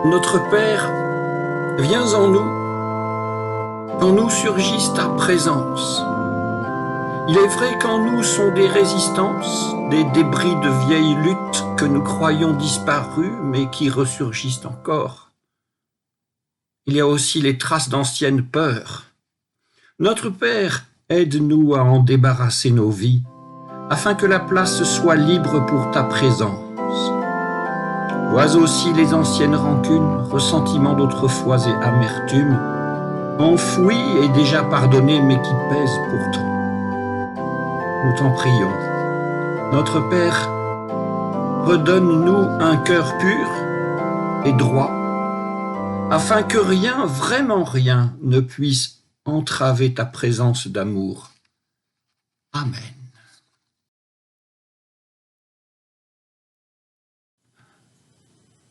Notre Père, viens en nous, qu'en nous surgisse ta présence. Il est vrai qu'en nous sont des résistances, des débris de vieilles luttes que nous croyons disparues, mais qui ressurgissent encore. Il y a aussi les traces d'anciennes peurs. Notre Père, aide-nous à en débarrasser nos vies, afin que la place soit libre pour ta présence. Vois aussi les anciennes rancunes, ressentiments d'autrefois et amertumes, enfouis et déjà pardonnés, mais qui pèsent pourtant. Nous t'en prions. Notre Père, redonne-nous un cœur pur et droit, afin que rien, vraiment rien, ne puisse entraver ta présence d'amour. Amen.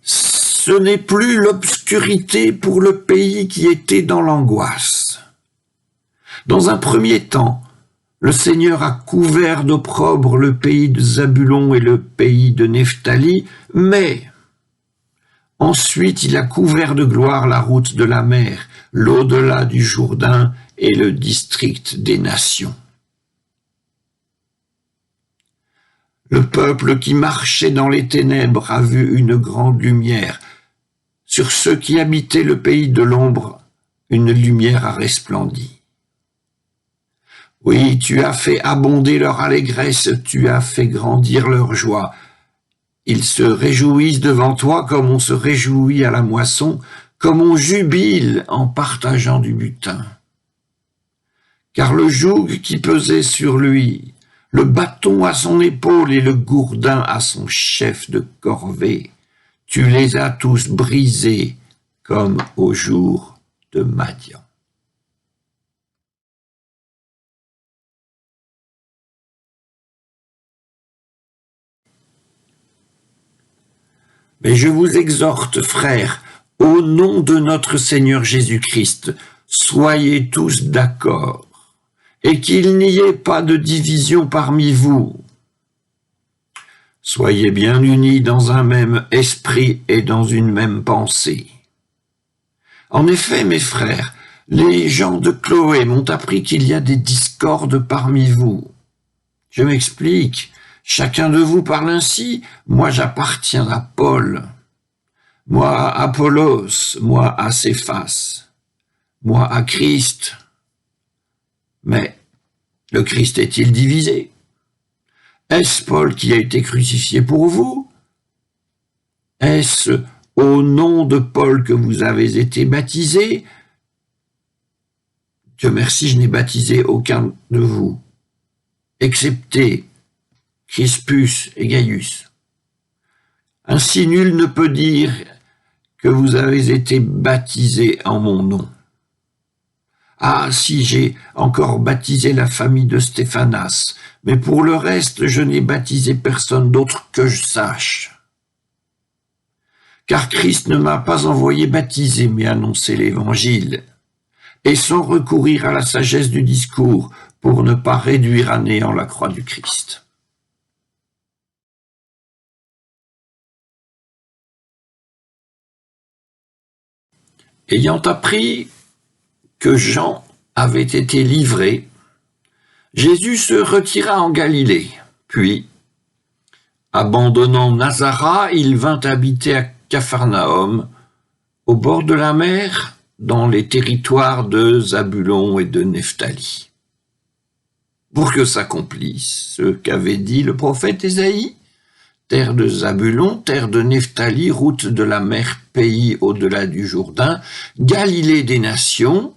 Ce n'est plus l'obscurité pour le pays qui était dans l'angoisse. Dans un premier temps, le Seigneur a couvert d'opprobre le pays de Zabulon et le pays de Nephtali, mais ensuite il a couvert de gloire la route de la mer, l'au-delà du Jourdain et le district des nations. Le peuple qui marchait dans les ténèbres a vu une grande lumière. Sur ceux qui habitaient le pays de l'ombre, une lumière a resplendi. Oui, tu as fait abonder leur allégresse, tu as fait grandir leur joie. Ils se réjouissent devant toi comme on se réjouit à la moisson, comme on jubile en partageant du butin. Car le joug qui pesait sur lui, le bâton à son épaule et le gourdin à son chef de corvée, tu les as tous brisés comme au jour de Madian. Mais je vous exhorte, frères, au nom de notre Seigneur Jésus-Christ, soyez tous d'accord, et qu'il n'y ait pas de division parmi vous. Soyez bien unis dans un même esprit et dans une même pensée. En effet, mes frères, les gens de Chloé m'ont appris qu'il y a des discordes parmi vous. Je m'explique. Chacun de vous parle ainsi. Moi, j'appartiens à Paul. Moi, à Apollos. Moi, à Céphas. Moi, à Christ. Mais le Christ est-il divisé? Est-ce Paul qui a été crucifié pour vous? Est-ce au nom de Paul que vous avez été baptisés? Dieu merci, je n'ai baptisé aucun de vous, excepté Crispus et Gaius. Ainsi nul ne peut dire que vous avez été baptisés en mon nom. Ah, si j'ai encore baptisé la famille de Stéphanas, mais pour le reste, je n'ai baptisé personne d'autre que je sache. Car Christ ne m'a pas envoyé baptiser, mais annoncer l'Évangile, et sans recourir à la sagesse du discours, pour ne pas réduire à néant la croix du Christ. Ayant appris que Jean avait été livré, Jésus se retira en Galilée, puis, abandonnant Nazareth, il vint habiter à Capharnaüm, au bord de la mer, dans les territoires de Zabulon et de Nephtali. Pour que s'accomplisse ce qu'avait dit le prophète Ésaïe, terre de Zabulon, terre de Nephtali, route de la mer, pays au-delà du Jourdain, Galilée des nations,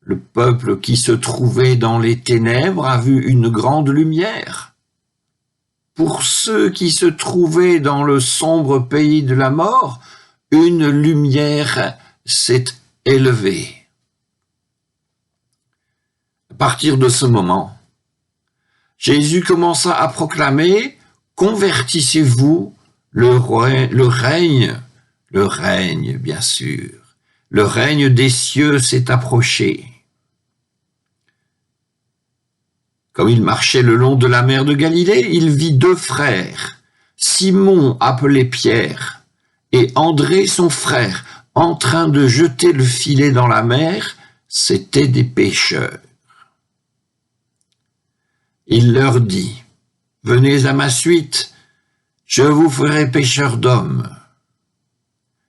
le peuple qui se trouvait dans les ténèbres a vu une grande lumière. Pour ceux qui se trouvaient dans le sombre pays de la mort, une lumière s'est élevée. À partir de ce moment, Jésus commença à proclamer « Convertissez-vous, le règne bien sûr, le règne des cieux s'est approché. » Comme il marchait le long de la mer de Galilée, il vit deux frères, Simon appelé Pierre et André, son frère, en train de jeter le filet dans la mer, c'étaient des pêcheurs. Il leur dit, « Venez à ma suite, je vous ferai pêcheurs d'hommes. »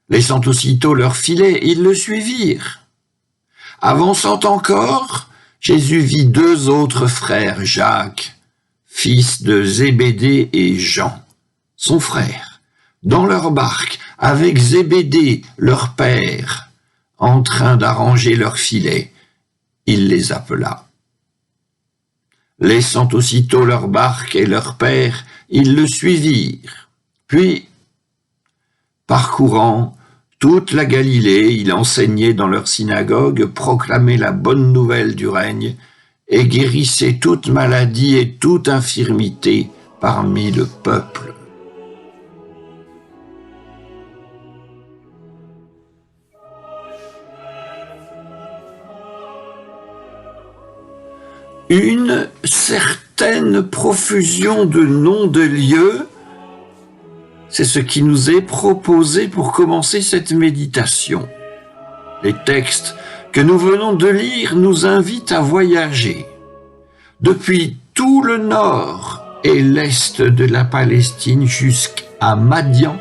Laissant aussitôt leur filet, ils le suivirent. Avançant encore, Jésus vit deux autres frères, Jacques, fils de Zébédée, et Jean, son frère, dans leur barque, avec Zébédée, leur père, en train d'arranger leur filet. Il les appela. Laissant aussitôt leur barque et leur père, ils le suivirent. Puis, parcourant toute la Galilée, il enseignait dans leur synagogue, proclamait la bonne nouvelle du règne et guérissait toute maladie et toute infirmité parmi le peuple. Une certaine profusion de noms de lieux, c'est ce qui nous est proposé pour commencer cette méditation. Les textes que nous venons de lire nous invitent à voyager depuis tout le nord et l'est de la Palestine jusqu'à Madian,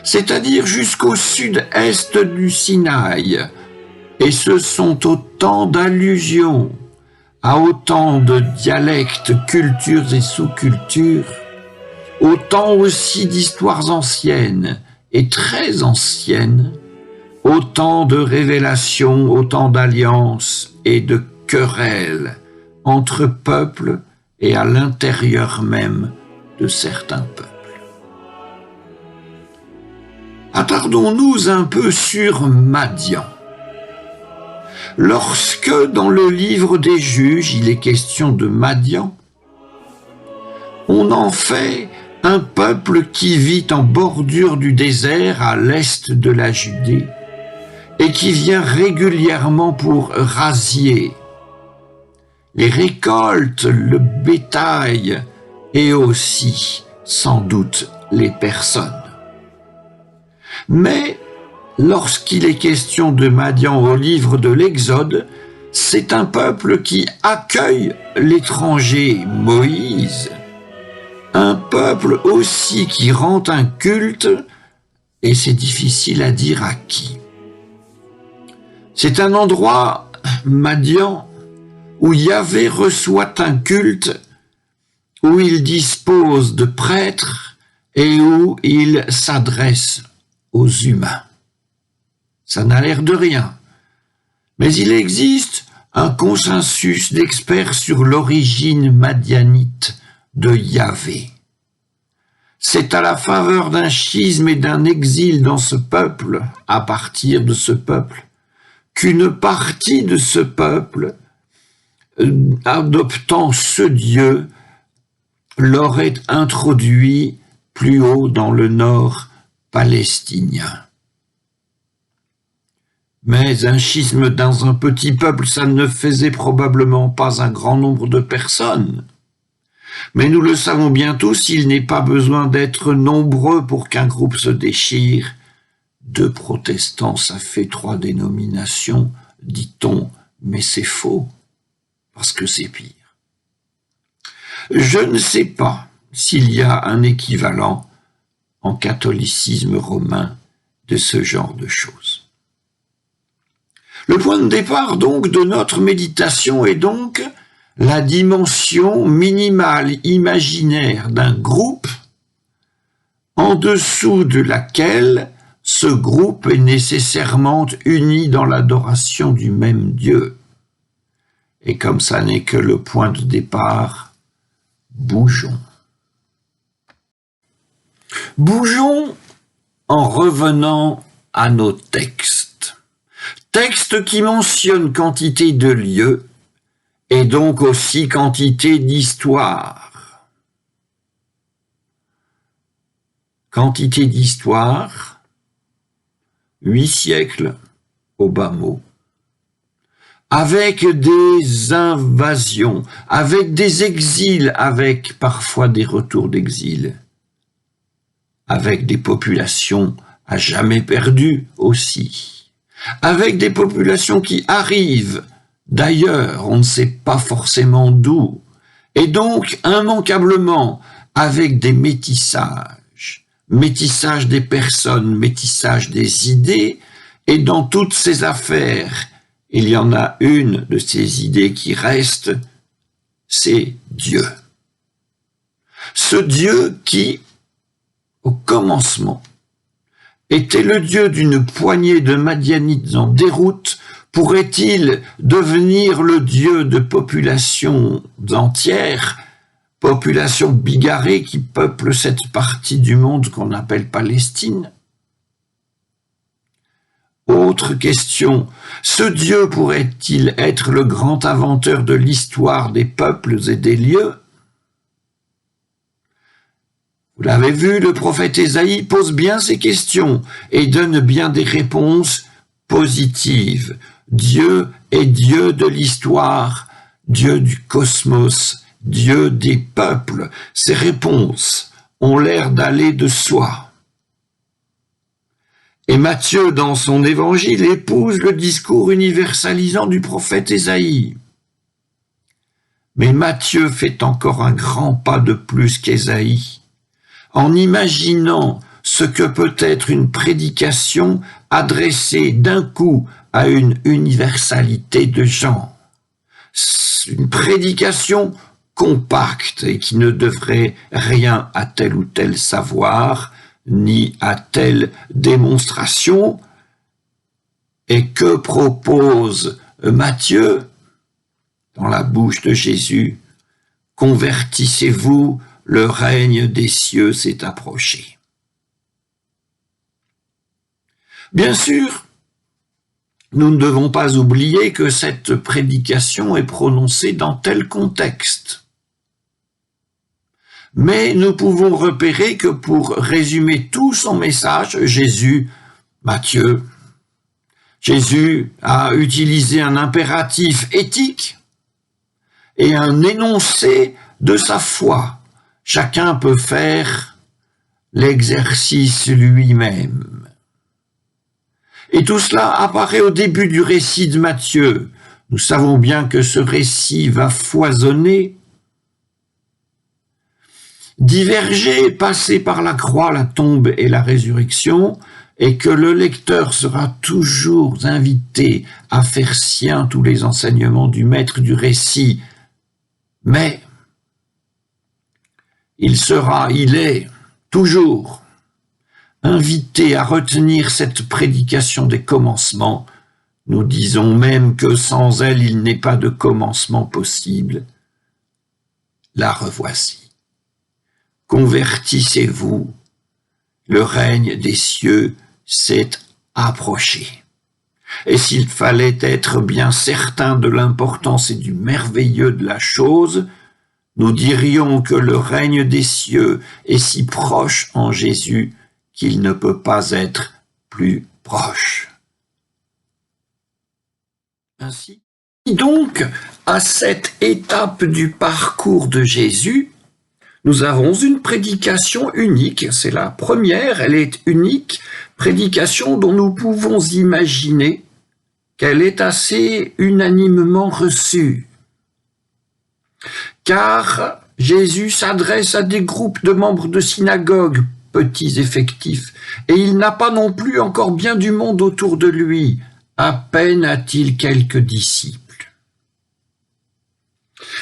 c'est-à-dire jusqu'au sud-est du Sinaï. Et ce sont autant d'allusions à autant de dialectes, cultures et sous-cultures, autant aussi d'histoires anciennes et très anciennes, autant de révélations, autant d'alliances et de querelles entre peuples et à l'intérieur même de certains peuples. Attardons-nous un peu sur Madian. Lorsque, dans le livre des Juges, il est question de Madian, on en fait un peuple qui vit en bordure du désert à l'est de la Judée et qui vient régulièrement pour rasier les récoltes, le bétail et aussi, sans doute, les personnes. Mais lorsqu'il est question de Madian au livre de l'Exode, c'est un peuple qui accueille l'étranger Moïse, un peuple aussi qui rend un culte, et c'est difficile à dire à qui. C'est un endroit, Madian, où Yahvé reçoit un culte, où il dispose de prêtres et où il s'adresse aux humains. Ça n'a l'air de rien, mais il existe un consensus d'experts sur l'origine madianite de Yahvé. C'est à la faveur d'un schisme et d'un exil dans ce peuple, à partir de ce peuple, qu'une partie de ce peuple, adoptant ce Dieu, l'aurait introduit plus haut dans le nord palestinien. Mais un schisme dans un petit peuple, ça ne faisait probablement pas un grand nombre de personnes. Mais nous le savons bien tous, il n'est pas besoin d'être nombreux pour qu'un groupe se déchire. 2 protestants, ça fait 3 dénominations, dit-on, mais c'est faux, parce que c'est pire. Je ne sais pas s'il y a un équivalent en catholicisme romain de ce genre de choses. Le point de départ donc de notre méditation est donc la dimension minimale imaginaire d'un groupe en dessous de laquelle ce groupe est nécessairement uni dans l'adoration du même Dieu. Et comme ça n'est que le point de départ, bougeons. Bougeons en revenant à nos textes. Textes qui mentionnent quantité de lieux et donc aussi quantité d'histoires. Quantité d'histoires, 8 siècles au bas mot, avec des invasions, avec des exils, avec parfois des retours d'exil, avec des populations à jamais perdu aussi, avec des populations qui arrivent d'ailleurs, on ne sait pas forcément d'où, et donc immanquablement avec des métissages, métissage des personnes, métissage des idées, et dans toutes ces affaires, il y en a une de ces idées qui reste, c'est Dieu. Ce Dieu qui, au commencement, était le Dieu d'une poignée de Madianites en déroute, pourrait-il devenir le Dieu de populations entières, populations bigarrées qui peuplent cette partie du monde qu'on appelle Palestine? Autre question, ce Dieu pourrait-il être le grand inventeur de l'histoire des peuples et des lieux? Vous l'avez vu, le prophète Ésaïe pose bien ces questions et donne bien des réponses positives. Dieu est Dieu de l'histoire, Dieu du cosmos, Dieu des peuples. Ces réponses ont l'air d'aller de soi. Et Matthieu, dans son évangile, épouse le discours universalisant du prophète Ésaïe. Mais Matthieu fait encore un grand pas de plus qu'Ésaïe, en imaginant ce que peut être une prédication adressée d'un coup à une universalité de gens. Une prédication compacte et qui ne devrait rien à tel ou tel savoir, ni à telle démonstration. Et que propose Matthieu dans la bouche de Jésus? Convertissez-vous, le règne des cieux s'est approché. Bien sûr, nous ne devons pas oublier que cette prédication est prononcée dans tel contexte. Mais nous pouvons repérer que pour résumer tout son message, Jésus a utilisé un impératif éthique et un énoncé de sa foi. Chacun peut faire l'exercice lui-même. Et tout cela apparaît au début du récit de Matthieu. Nous savons bien que ce récit va foisonner, diverger, passer par la croix, la tombe et la résurrection, et que le lecteur sera toujours invité à faire sien tous les enseignements du maître du récit. Mais il est toujours invité à retenir cette prédication des commencements. Nous disons même que sans elle, il n'est pas de commencement possible. La revoici. Convertissez-vous, le règne des cieux s'est approché. Et s'il fallait être bien certain de l'importance et du merveilleux de la chose, nous dirions que le règne des cieux est si proche en Jésus qu'il ne peut pas être plus proche. Ainsi, donc, à cette étape du parcours de Jésus, nous avons une prédication unique, c'est la première, elle est unique, prédication dont nous pouvons imaginer qu'elle est assez unanimement reçue. Car Jésus s'adresse à des groupes de membres de synagogue, petits effectifs, et il n'a pas non plus encore bien du monde autour de lui, à peine a-t-il quelques disciples.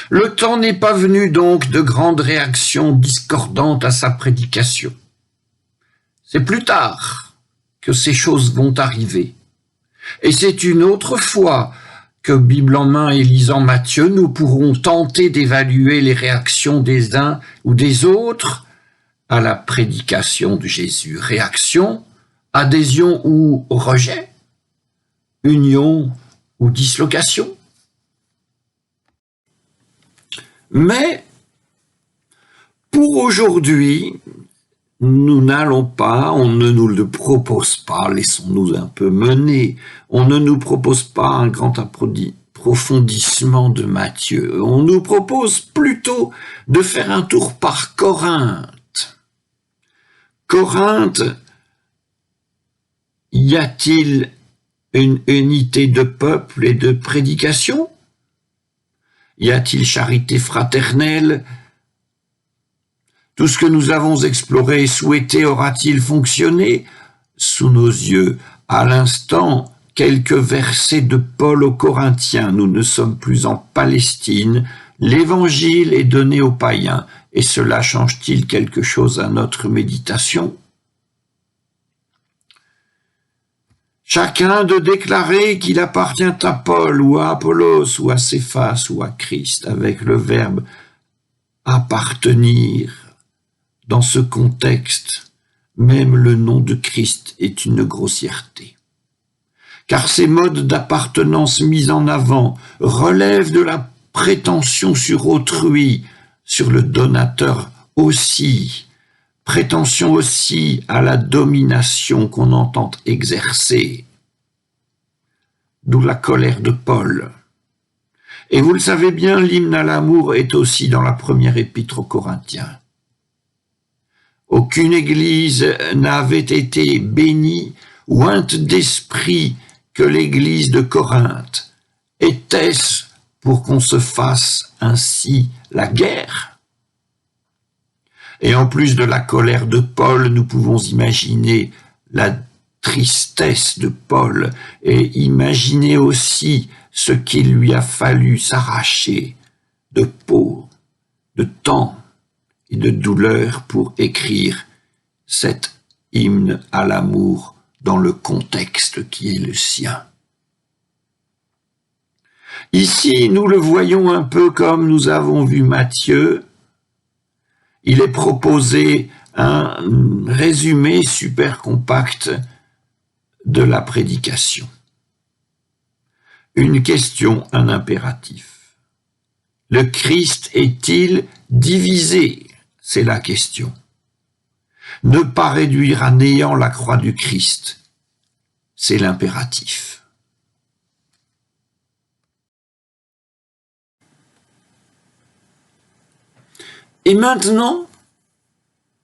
Le temps n'est pas venu donc de grandes réactions discordantes à sa prédication. C'est plus tard que ces choses vont arriver. Et c'est une autre fois que, Bible en main et lisant Matthieu, nous pourrons tenter d'évaluer les réactions des uns ou des autres à la prédication de Jésus. Réaction, adhésion ou rejet, union ou dislocation. Mais pour aujourd'hui, nous n'allons pas, on ne nous le propose pas, laissons-nous un peu mener, on ne nous propose pas un grand approfondissement de Matthieu, on nous propose plutôt de faire un tour par Corinthe. Corinthe Y a-t-il une unité de peuple et de prédication? Y a-t-il charité fraternelle? Tout ce que nous avons exploré et souhaité aura-t-il fonctionné? Sous nos yeux, à l'instant, quelques versets de Paul aux Corinthiens. Nous ne sommes plus en Palestine. L'Évangile est donné aux païens. Et cela change-t-il quelque chose à notre méditation? Chacun de déclarer qu'il appartient à Paul ou à Apollos ou à Céphas ou à Christ, avec le verbe appartenir. Dans ce contexte, même le nom de Christ est une grossièreté. Car ces modes d'appartenance mis en avant relèvent de la prétention sur autrui, sur le donateur aussi, prétention aussi à la domination qu'on entend exercer. D'où la colère de Paul. Et vous le savez bien, l'hymne à l'amour est aussi dans la première épître aux Corinthiens. Aucune église n'avait été bénie ou ointe d'esprit que l'église de Corinthe. Était-ce pour qu'on se fasse ainsi la guerre? Et en plus de la colère de Paul, nous pouvons imaginer la tristesse de Paul et imaginer aussi ce qu'il lui a fallu s'arracher de peau, de temps et de douleur pour écrire cet hymne à l'amour dans le contexte qui est le sien. Ici, nous le voyons un peu comme nous avons vu Matthieu. Il est proposé un résumé super compact de la prédication. Une question, un impératif. Le Christ est-il divisé? C'est la question. Ne pas réduire à néant la croix du Christ, c'est l'impératif. Et maintenant,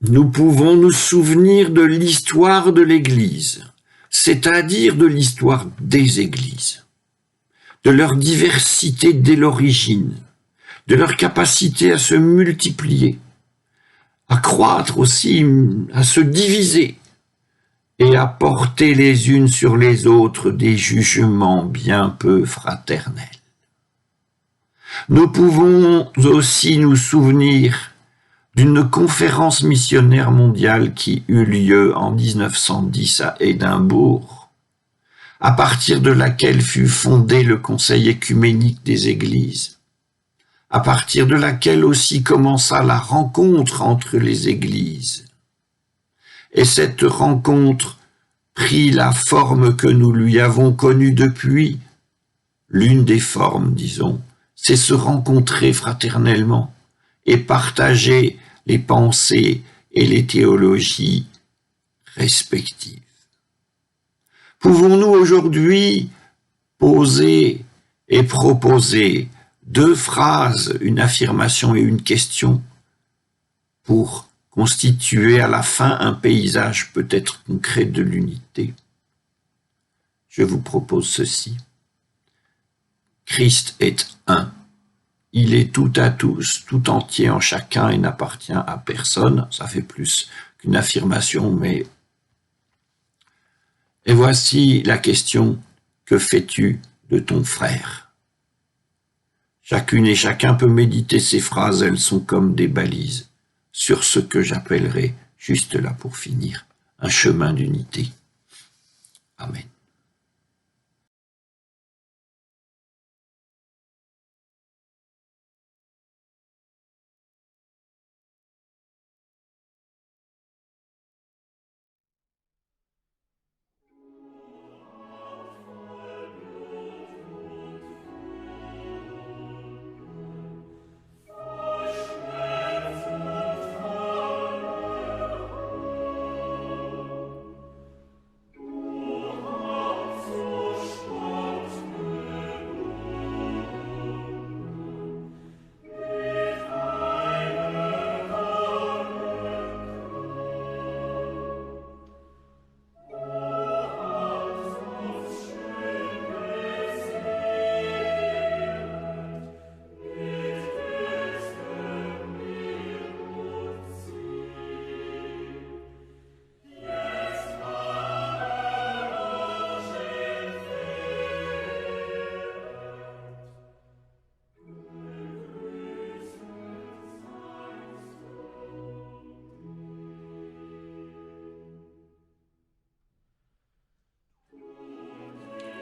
nous pouvons nous souvenir de l'histoire de l'Église, c'est-à-dire de l'histoire des Églises, de leur diversité dès l'origine, de leur capacité à se multiplier, à croître aussi, à se diviser et à porter les unes sur les autres des jugements bien peu fraternels. Nous pouvons aussi nous souvenir d'une conférence missionnaire mondiale qui eut lieu en 1910 à Édimbourg, à partir de laquelle fut fondé le Conseil œcuménique des Églises, à partir de laquelle aussi commença la rencontre entre les Églises. Et cette rencontre prit la forme que nous lui avons connue depuis. L'une des formes, disons, c'est se rencontrer fraternellement et partager les pensées et les théologies respectives. Pouvons-nous aujourd'hui poser et proposer 2 phrases, une affirmation et une question, pour constituer à la fin un paysage peut-être concret de l'unité? Je vous propose ceci. Christ est un. Il est tout à tous, tout entier en chacun et n'appartient à personne. Ça fait plus qu'une affirmation, mais... Et voici la question, que fais-tu de ton frère? Chacune et chacun peut méditer ces phrases, elles sont comme des balises sur ce que j'appellerai, juste là pour finir, un chemin d'unité. Amen.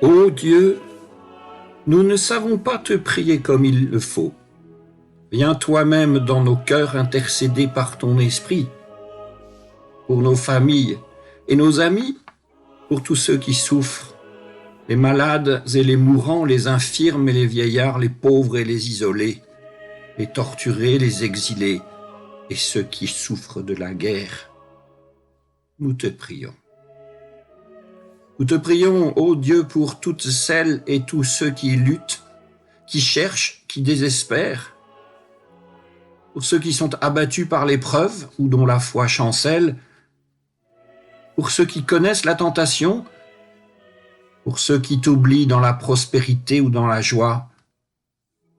Ô Dieu, nous ne savons pas te prier comme il le faut. Viens toi-même dans nos cœurs intercéder par ton esprit, pour nos familles et nos amis, pour tous ceux qui souffrent, les malades et les mourants, les infirmes et les vieillards, les pauvres et les isolés, les torturés, les exilés et ceux qui souffrent de la guerre. Nous te prions. Nous te prions, ô Dieu, pour toutes celles et tous ceux qui luttent, qui cherchent, qui désespèrent, pour ceux qui sont abattus par l'épreuve ou dont la foi chancelle, pour ceux qui connaissent la tentation, pour ceux qui t'oublient dans la prospérité ou dans la joie,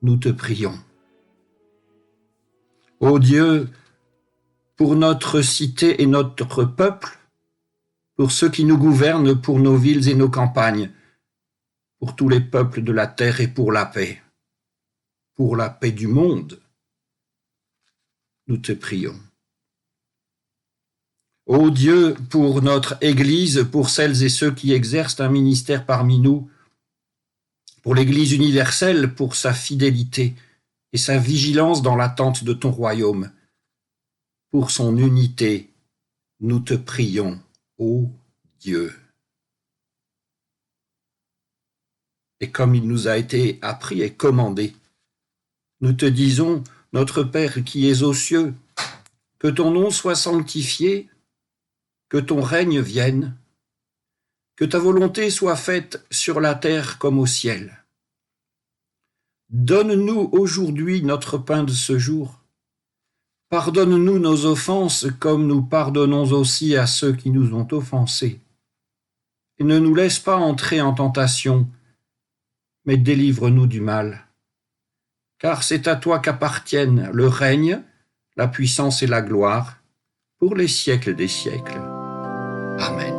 nous te prions. Ô Dieu, pour notre cité et notre peuple, pour ceux qui nous gouvernent, pour nos villes et nos campagnes, pour tous les peuples de la terre et pour la paix du monde, nous te prions. Ô Dieu, pour notre Église, pour celles et ceux qui exercent un ministère parmi nous, pour l'Église universelle, pour sa fidélité et sa vigilance dans l'attente de ton royaume, pour son unité, nous te prions, ô Dieu. Et comme il nous a été appris et commandé, nous te disons, notre Père qui es aux cieux, que ton nom soit sanctifié, que ton règne vienne, que ta volonté soit faite sur la terre comme au ciel. Donne-nous aujourd'hui notre pain de ce jour. Pardonne-nous nos offenses comme nous pardonnons aussi à ceux qui nous ont offensés. Et ne nous laisse pas entrer en tentation, mais délivre-nous du mal. Car c'est à toi qu'appartiennent le règne, la puissance et la gloire, pour les siècles des siècles. Amen.